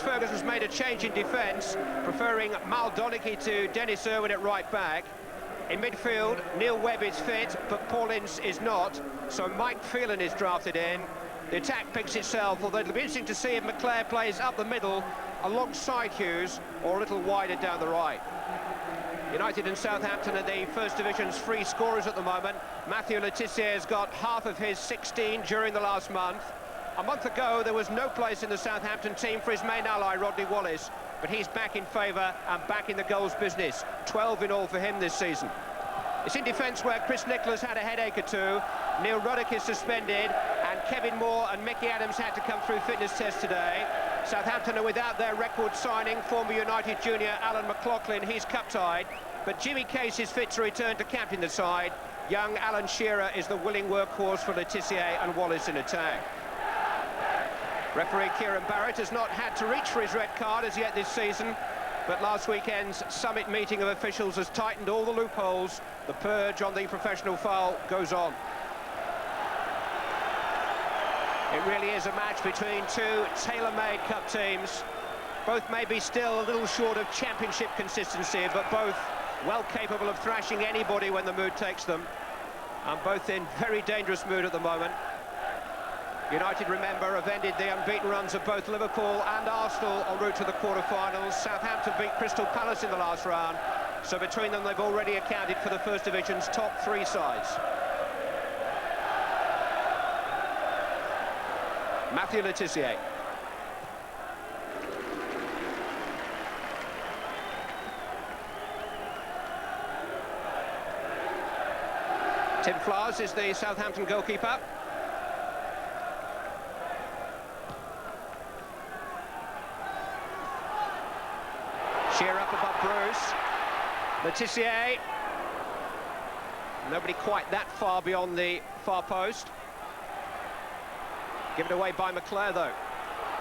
Ferguson's made a change in defence, preferring Mal Donaghy to Dennis Irwin at right back. In midfield, Neil Webb is fit, but Paul Ince is not, so Mike Phelan is drafted in. The attack picks itself, although it'll be interesting to see if McClare plays up the middle alongside Hughes or a little wider down the right. United and Southampton are the First Division's free scorers at the moment. Matthew Le Tissier has got half of his 16 during the last month. A month ago, there was no place in the Southampton team for his main ally, Rodney Wallace, but he's back in favour and back in the goals business. 12 in all for him this season. It's in defence where Chris Nicholas had a headache or two. Neil Ruddock is suspended, and Kevin Moore and Mickey Adams had to come through fitness tests today. Southampton are without their record signing, former United junior Alan McLaughlin. He's cup-tied, but Jimmy Case is fit to return to captain the side. Young Alan Shearer is the willing workhorse for Le Tissier and Wallace in attack. Referee Kieran Barrett has not had to reach for his red card as yet this season, but last weekend's summit meeting of officials has tightened all the loopholes. The purge on the professional foul goes on. It really is a match between two tailor-made cup teams. Both may be still a little short of championship consistency, but both well capable of thrashing anybody when the mood takes them. And both in very dangerous mood at the moment. United, remember, have ended the unbeaten runs of both Liverpool and Arsenal en route to the quarter-finals. Southampton beat Crystal Palace in the last round, so between them they've already accounted for the First Division's top three sides. Matthew Le Tissier. Tim Flowers is the Southampton goalkeeper. Shearer up above Bruce. Le Tissier. Nobody quite that far beyond the far post. Given away by McClare, though.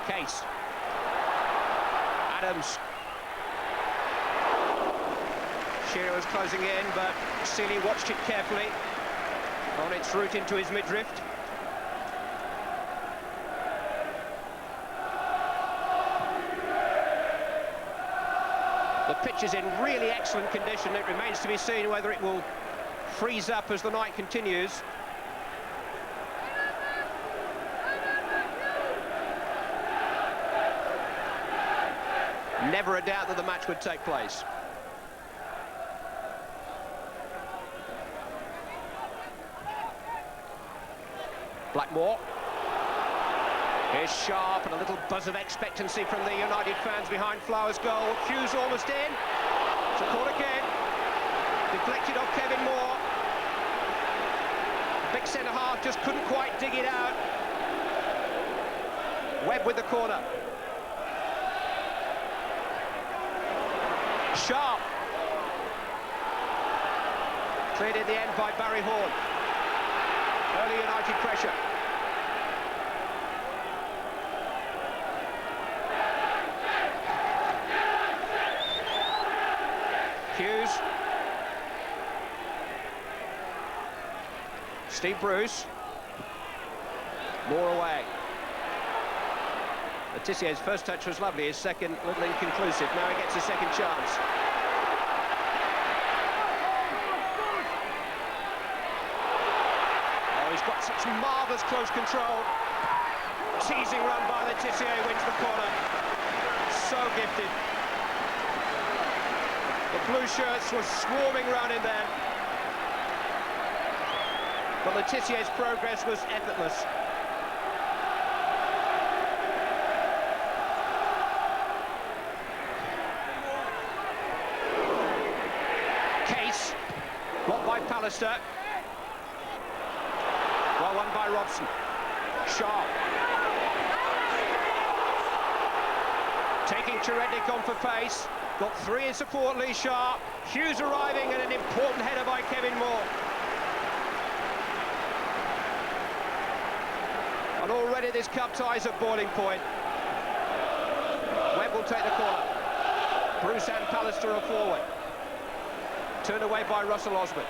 Case. Adams. Shearer was closing in, but Seeley watched it carefully on its route into his midriff. The pitch is in really excellent condition. It remains to be seen whether it will freeze up as the night continues. Never a doubt that the match would take place. Blackmore. Here's Sharp, and a little buzz of expectancy from the United fans behind Flowers' goal. Hughes almost in. It's a corner kick. Deflected off Kevin Moore. Big centre-half just couldn't quite dig it out. Webb with the corner. Sharp. Cleared in the end by Barry Horn. Early United pressure. Hughes. Steve Bruce. Moore away. Le Tissier's first touch was lovely, his second a little inconclusive. Now he gets a second chance. Oh, he's got such marvellous close control. Teasing run by Le Tissier wins the corner. So gifted. The blue shirts were swarming round in there. But Le Tissier's progress was effortless. Case, blocked by Pallister. Well won by Robson. Sharp. Taking Cherednik on for pace. Got three in support, Lee Sharp. Hughes arriving, and an important header by Kevin Moore. And already this cup tie's at boiling point. Webb will take the corner. Bruce and Pallister are forward. Turned away by Russell Osman.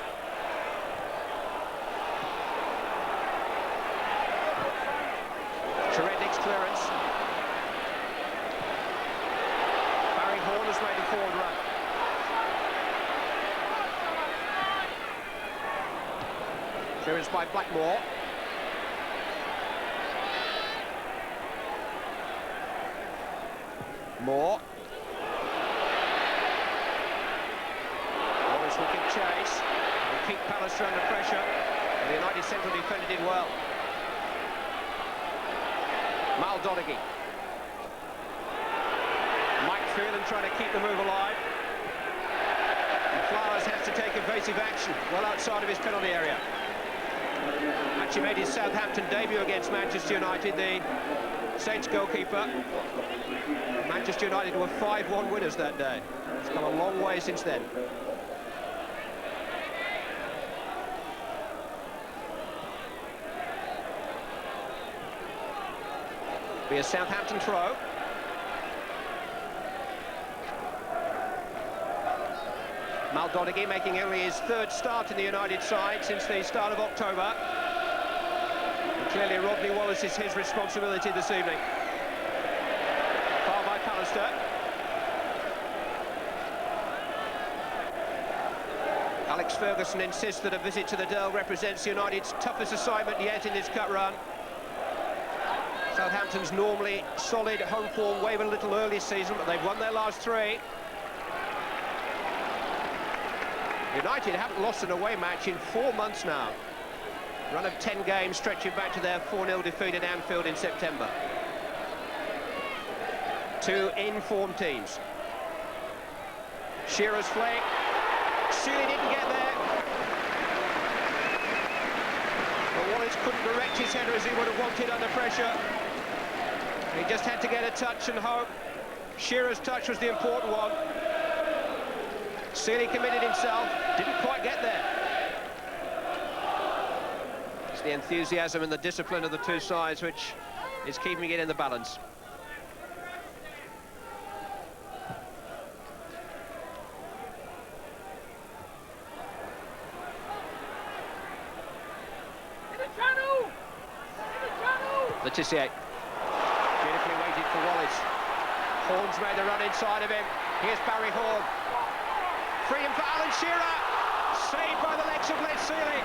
Cherednik's clearance. Clearance by Blackmore. Moore. Wallace will give chase. Will keep Pallister under pressure. And the United central defender did well. Maldonaghy. Mike Phelan trying to keep the move alive. And Flowers has to take evasive action well outside of his penalty area. Actually made his Southampton debut against Manchester United, the Saints goalkeeper. Manchester United were 5-1 winners that day. It's come a long way since then. Be a Southampton throw. Maldonaghy making only his third start in the United side since the start of October. And clearly Rodney Wallace is his responsibility this evening. Foul by Pallister. Alex Ferguson insists that a visit to the Dell represents United's toughest assignment yet in this cup run. Southampton's normally solid home form wavered a little early season, but they've won their last three. United haven't lost an away match in 4 months now. Run of 10 games stretching back to their 4-0 defeat at Anfield in September. Two in-form teams. Shearer's flick. Sealy didn't get there. But Wallace couldn't direct his header as he would have wanted under pressure. He just had to get a touch and hope. Shearer's touch was the important one. Sealy committed himself, didn't quite get there. It's the enthusiasm and the discipline of the two sides which is keeping it in the balance. Letitia. Beautifully waited for Wallace. Horne's made the run inside of him. Here's Barry Horne. Freedom for Alan Shearer. Saved by the legs of Les Sealy.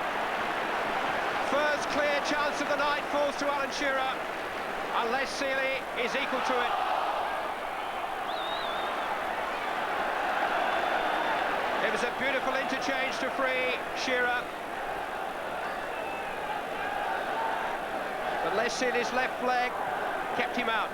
First clear chance of the night falls to Alan Shearer. And Les Sealy is equal to it. It was a beautiful interchange to free Shearer. But Les Sealy's left leg kept him out.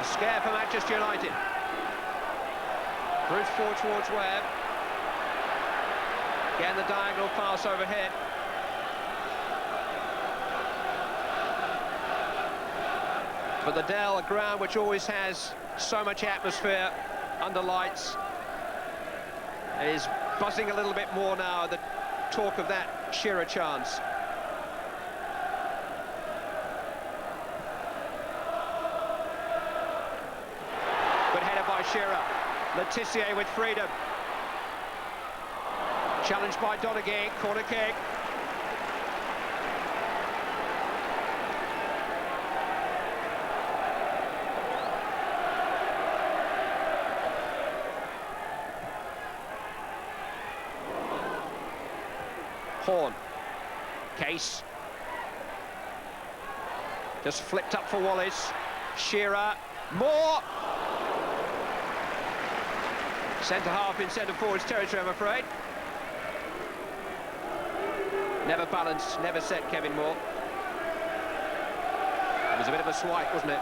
A scare for Manchester United. Bruce forward towards Webb. Again the diagonal pass overhead. But the Dell, a ground which always has so much atmosphere under lights, is buzzing a little bit more now, the talk of that Shearer chance. Good header by Shearer. Letitia with freedom. Challenged by Donaghy, corner kick. Horne. Case. Just flipped up for Wallace. Shearer. Moore. Centre half in centre forward's territory, I'm afraid. Never balanced, never set, Kevin Moore. It was a bit of a swipe, wasn't it?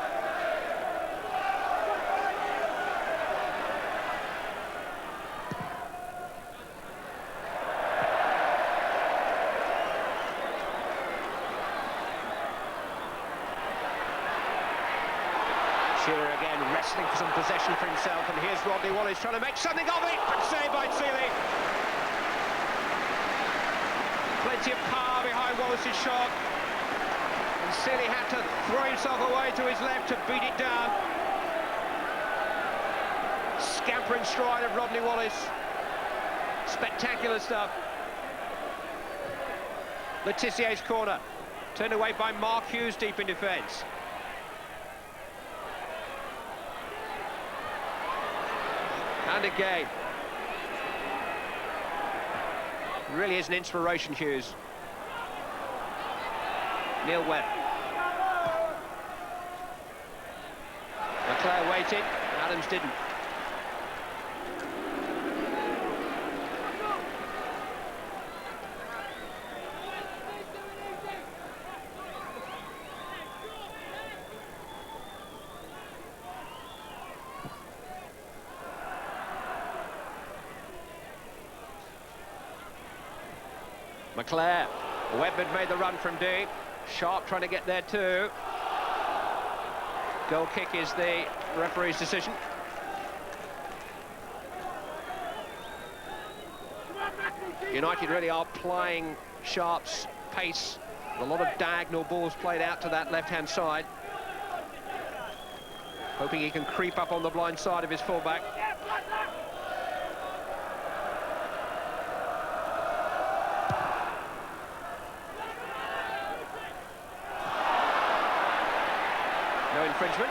Shearer again wrestling for some possession for himself, and here's Rodney Wallace trying to make something of it, but saved by Sealy. Plenty of power behind Wallace's shot, and Sealy had to throw himself away to his left to beat it down. Scampering stride of Rodney Wallace. Spectacular stuff. Letitia's corner. Turned away by Mark Hughes, deep in defence. And again. Really is an inspiration, Hughes. Neil Webb. Leclerc waited, Adams didn't. Leclerc. Webb had made the run from deep. Sharp trying to get there too. Goal kick is the referee's decision. United really are playing Sharp's pace. A lot of diagonal balls played out to that left-hand side. Hoping he can creep up on the blind side of his fullback. No infringement.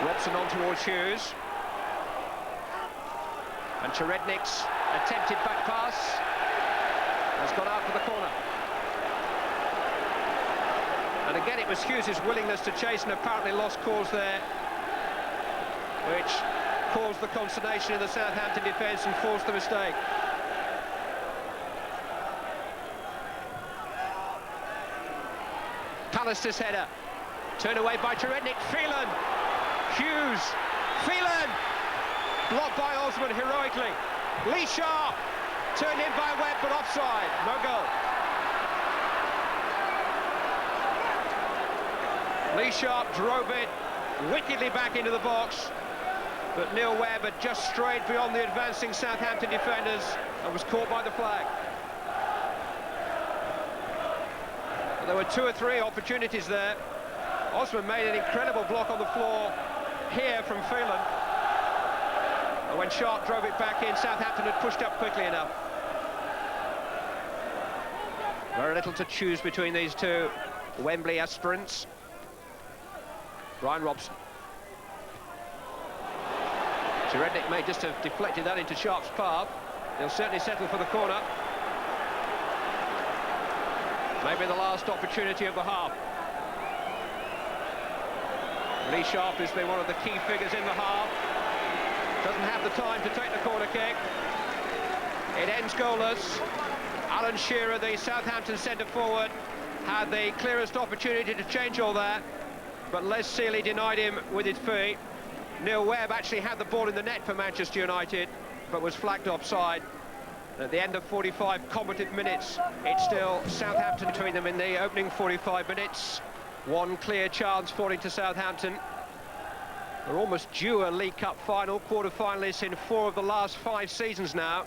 Robson on towards Hughes. And Cherednik's attempted back pass has gone out for the corner. And again, it was Hughes' willingness to chase and apparently lost cause there, which caused the consternation in the Southampton defence and forced the mistake. Pallister's header, turned away by Cherednik. Phelan, Hughes, Phelan, blocked by Osman heroically. Lee Sharp, turned in by Webb, but offside, no goal. Lee Sharp drove it wickedly back into the box, but Neil Webb had just strayed beyond the advancing Southampton defenders and was caught by the flag. There were 2 or 3 opportunities there. Osman made an incredible block on the floor here from Phelan. And when Sharp drove it back in, Southampton had pushed up quickly enough. Very little to choose between these two Wembley aspirants. Brian Robson. Cherednik may just have deflected that into Sharp's path. He'll certainly settle for the corner. Maybe the last opportunity of the half. Lee Sharp has been one of the key figures in the half. Doesn't have the time to take the corner kick. It ends goalless. Alan Shearer, the Southampton centre-forward, had the clearest opportunity to change all that, but Les Sealey denied him with his feet. Neil Webb actually had the ball in the net for Manchester United, but was flagged offside. At the end of 45 combative minutes, it's still Southampton between them in the opening 45 minutes. One clear chance falling to Southampton. They're almost due a League Cup final, quarter-finalists in 4 of the last 5 seasons now.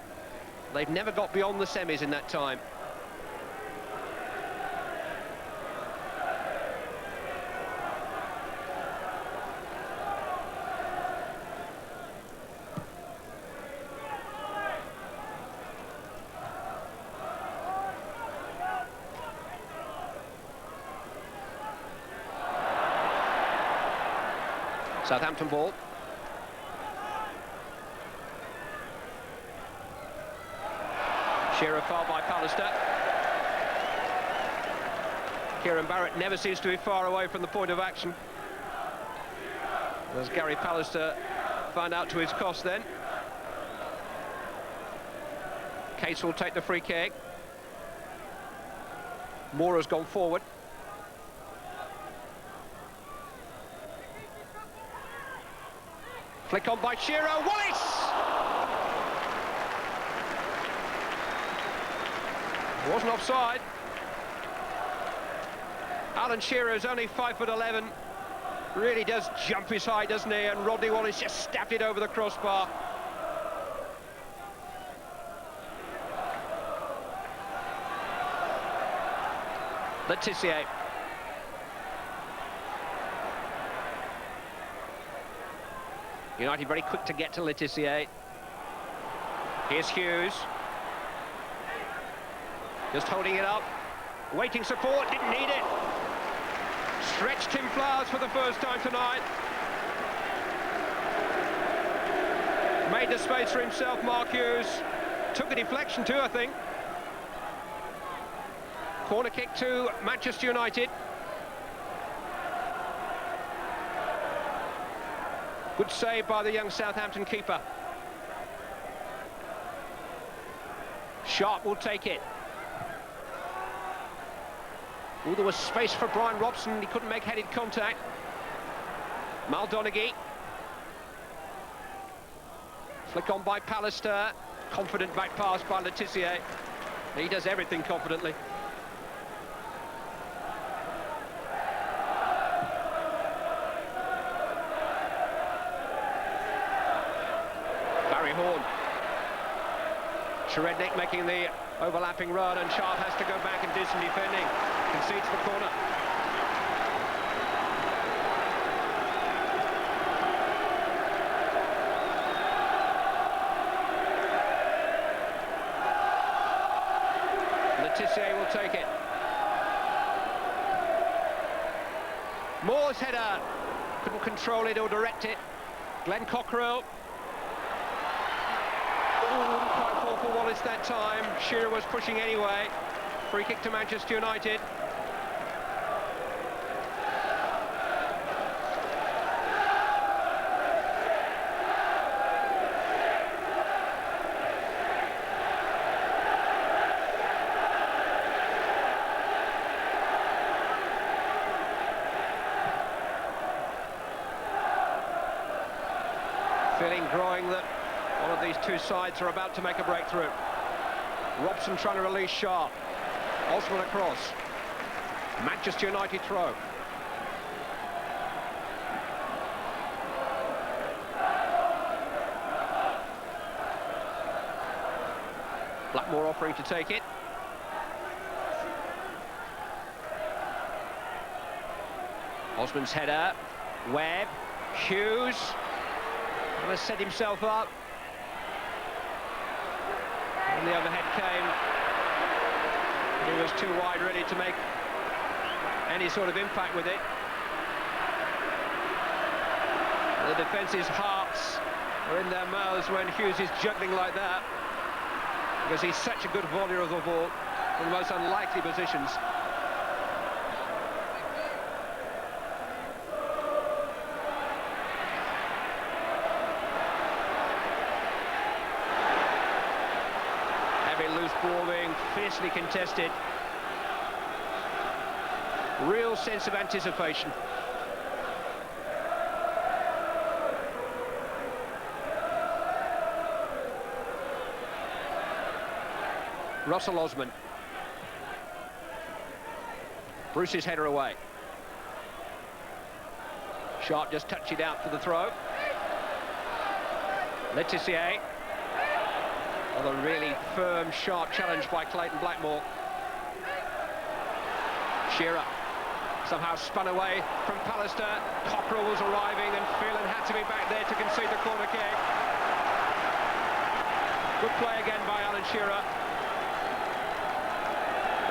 They've never got beyond the semis in that time. Southampton ball. Shearer fouled by Pallister. Kieran Barrett never seems to be far away from the point of action, as Gary Pallister found out to his cost then. Case will take the free kick. Moore has gone forward. Flick on by Shearer. Wallace! It wasn't offside. Alan Shearer is only 5'11". Really does jump his height, doesn't he? And Rodney Wallace just stabbed it over the crossbar. Letitia. United very quick to get to Letitia. Here's Hughes. Just holding it up. Waiting support, didn't need it. Stretched Tim Flowers for the first time tonight. Made the space for himself, Mark Hughes. Took a deflection too, I think. Corner kick to Manchester United. Good save by the young Southampton keeper. Sharp will take it. Oh, there was space for Brian Robson. He couldn't make headed contact. Maldonaghy. Flick on by Pallister. Confident back pass by Letizia. He does everything confidently. Barry Horn. Sherednik making the overlapping run, and Sharp has to go back and do some defending. Concedes the corner. Letizia will take it. Moore's header. Couldn't control it or direct it. Glenn Cockrell. Didn't quite fall for Wallace that time. Shearer was pushing anyway. Free kick to Manchester United. Feeling growing that one of these two sides are about to make a breakthrough. Robson trying to release Sharp. Osman across. Manchester United throw. Blackmore offering to take it. Osman's header. Webb. Hughes. Has set himself up. And the overhead came. He was too wide really to make any sort of impact with it. The defence's hearts are in their mouths when Hughes is juggling like that, because he's such a good volleyer of the ball from the most unlikely positions. Loose ball being fiercely contested. Real sense of anticipation. Russell Osman. Bruce's header away. Sharp just touched it out for the throw. Letizia. Another really firm, sharp challenge by Clayton Blackmore. Shearer somehow spun away from Pallister. Cockrell was arriving, and Phelan had to be back there to concede the corner kick. Good play again by Alan Shearer.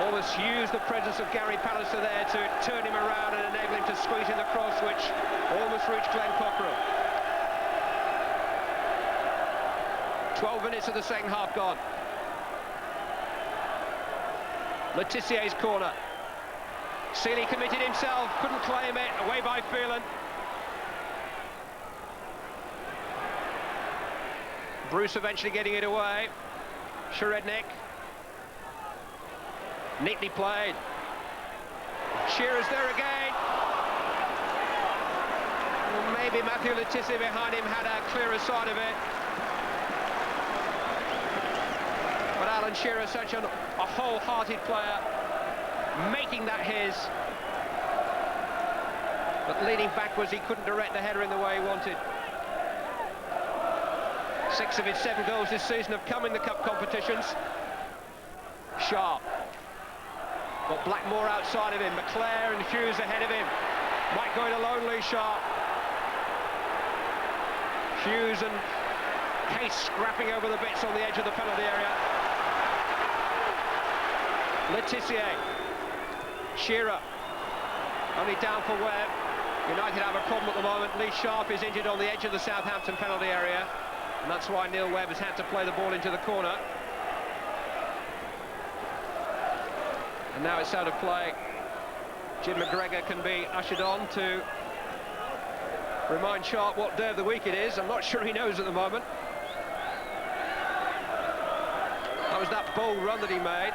Almost used the presence of Gary Pallister there to turn him around and enable him to squeeze in the cross, which almost reached Glenn Cockrell. 12 minutes of the second half gone. Letizier's corner. Seeley committed himself, couldn't claim it, away by Phelan. Bruce eventually getting it away. Sherednik. Neatly played. Shearer's there again. Well, maybe Matthew Letizia behind him had a clearer side of it. But Alan Shearer, such a wholehearted player, making that his. But leaning backwards, he couldn't direct the header in the way he wanted. 6 of his 7 goals this season have come in the cup competitions. Sharp. Got Blackmore outside of him, McClare and Hughes ahead of him. Might go it alone, Sharp. Hughes and Case scrapping over the bits on the edge of the penalty area. Letitia. Shearer. Only down for Webb. United have a problem at the moment. Lee Sharp is injured on the edge of the Southampton penalty area, and that's why Neil Webb has had to play the ball into the corner. And now it's out of play. Jim McGregor can be ushered on to remind Sharp what day of the week it is. I'm not sure he knows at the moment. That was that bold run that he made.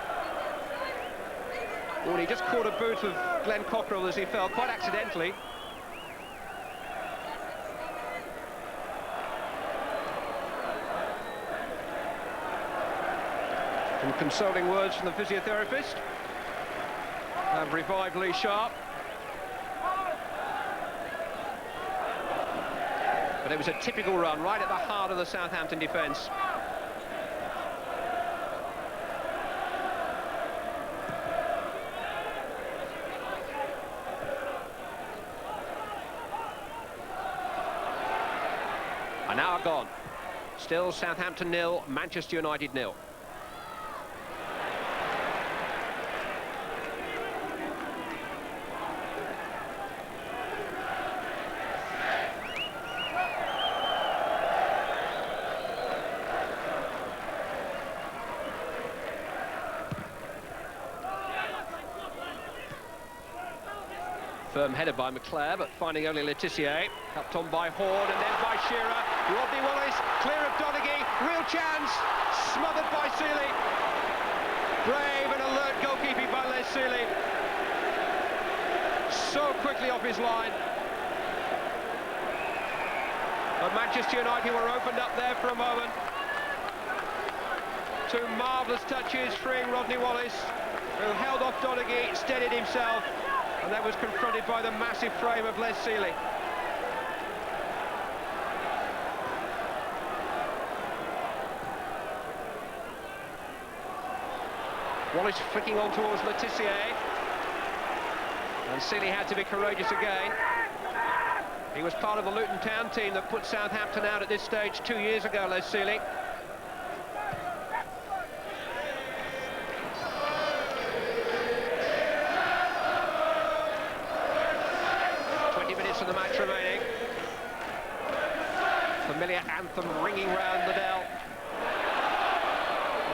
Oh, and he just caught a boot of Glenn Cockrell as he fell, quite accidentally. Some consoling words from the physiotherapist have revived Lee Sharp. But it was a typical run, right at the heart of the Southampton defence. An hour gone. Still Southampton 0, Manchester United 0. Firm header by McClare, but finding only Letitia. Helped on by Horn and then by Shearer. Rodney Wallace, clear of Donaghy. Real chance. Smothered by Seeley. Brave and alert goalkeeping by Les Seeley. So quickly off his line. But Manchester United were opened up there for a moment. Two marvellous touches, freeing Rodney Wallace, who held off Donaghy, steadied himself, and then was confronted by the massive frame of Les Seeley. Wallace flicking on towards Letitia, and Seeley had to be courageous again. He was part of the Luton Town team that put Southampton out at this stage 2 years ago, Les Seeley. Of the match remaining. Familiar anthem ringing round the Dell.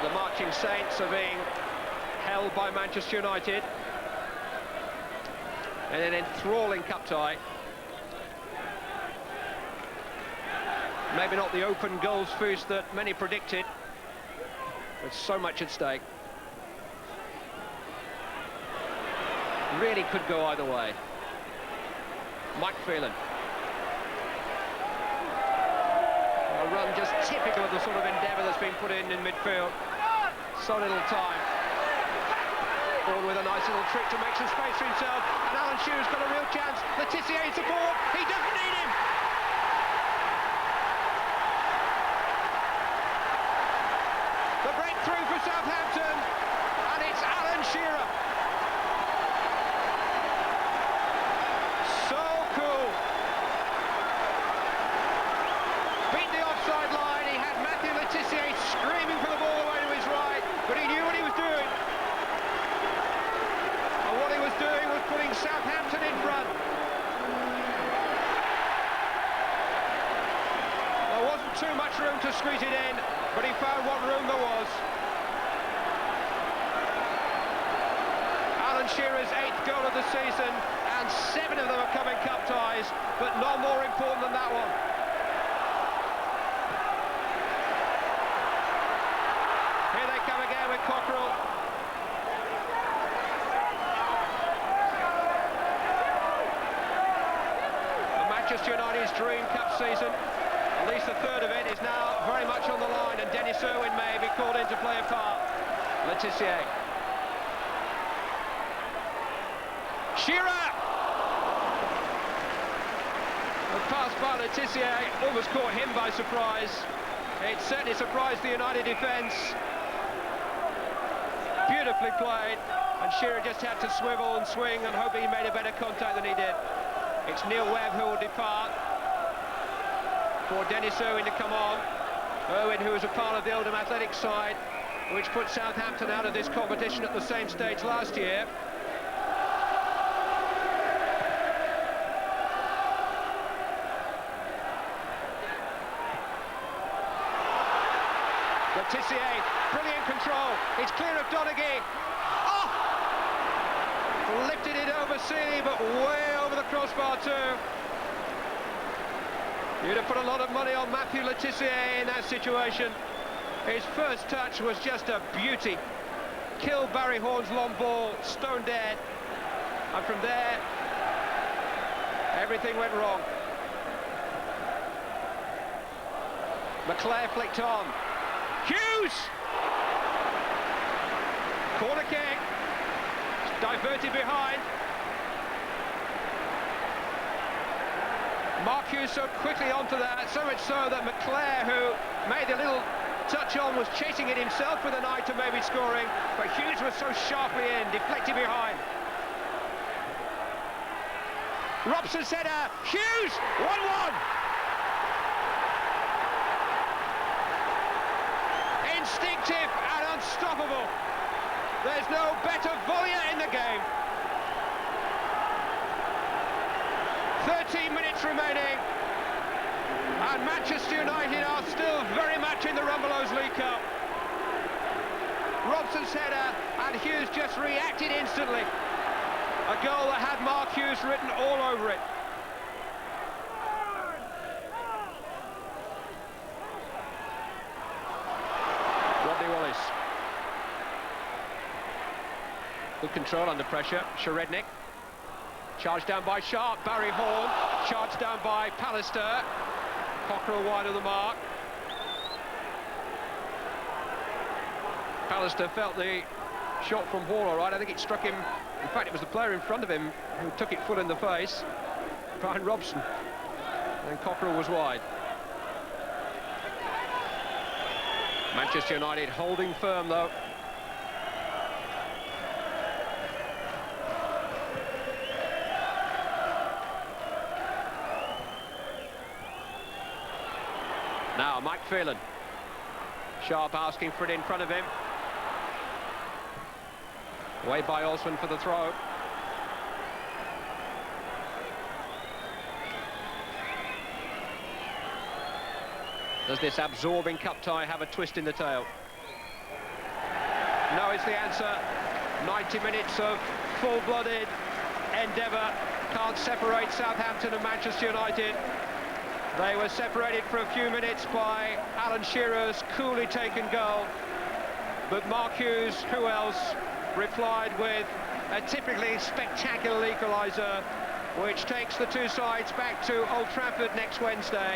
The marching Saints are being held by Manchester United. And an enthralling cup tie. Maybe not the open goals feast that many predicted, but so much at stake. Really could go either way. Mike Phelan. A run just typical of the sort of endeavour that's been put in midfield. So little time. Ball with a nice little trick to make some space for himself. And Alan Shearer's got a real chance. Letitia is aboard. He doesn't need him. The breakthrough for Southampton. And it's Alan Shearer. Screaming for the ball away to his right, but he knew what he was doing. And what he was doing was putting Southampton in front. There wasn't too much room to squeeze it in, but he found what room there was. Alan Shearer's 8th goal of the season, and 7 of them have come in cup ties, but none more important than that one. Here they come again with Cockrell. And Manchester United's dream cup season, at least a third of it, is now very much on the line, and Dennis Irwin may be called in to play a part. Letitia. Shearer! The pass by Letitia almost caught him by surprise. It certainly surprised the United defence. Beautifully played, and Shearer just had to swivel and swing and hope he made a better contact than he did. It's Neil Webb who will depart for Dennis Irwin to come on. Irwin, who was a part of the Oldham Athletics side which put Southampton out of this competition at the same stage last year. Letitia, brilliant control. It's clear of Donaghy. Oh! Lifted it over Seeley, but way over the crossbar too. You'd have put a lot of money on Matthew Letitia in that situation. His first touch was just a beauty. Killed Barry Horn's long ball, stone dead. And from there, everything went wrong. McClair flicked on. Hughes! Corner kick. Diverted behind. Mark Hughes so quickly onto that, so much so that McClair, who made a little touch on, was chasing it himself with an eye to maybe scoring, but Hughes was so sharply in, deflected behind. Robson's header, Hughes, 1-1! Instinctive and unstoppable. There's no better volleyer in the game. 13 minutes remaining, and Manchester United are still very much in the Rumbelows League Cup. Robson's header, and Hughes just reacted instantly. A goal that had Mark Hughes written all over it. Rodney Wallace. Good control under pressure. Sharednik. Charged down by Sharp. Barry Horn. Charged down by Pallister. Cockerell wide of the mark. Pallister felt the shot from Hall all right. I think it struck him. In fact, it was the player in front of him who took it full in the face. Brian Robson. And Cockerell was wide. Manchester United holding firm, though. Now, Mike Phelan. Sharp asking for it in front of him. Away by Osman for the throw. Does this absorbing cup tie have a twist in the tail? No is the answer. 90 minutes of full-blooded endeavour can't separate Southampton and Manchester United. They were separated for a few minutes by Alan Shearer's coolly taken goal. But Mark Hughes, who else, replied with a typically spectacular equaliser, which takes the two sides back to Old Trafford next Wednesday.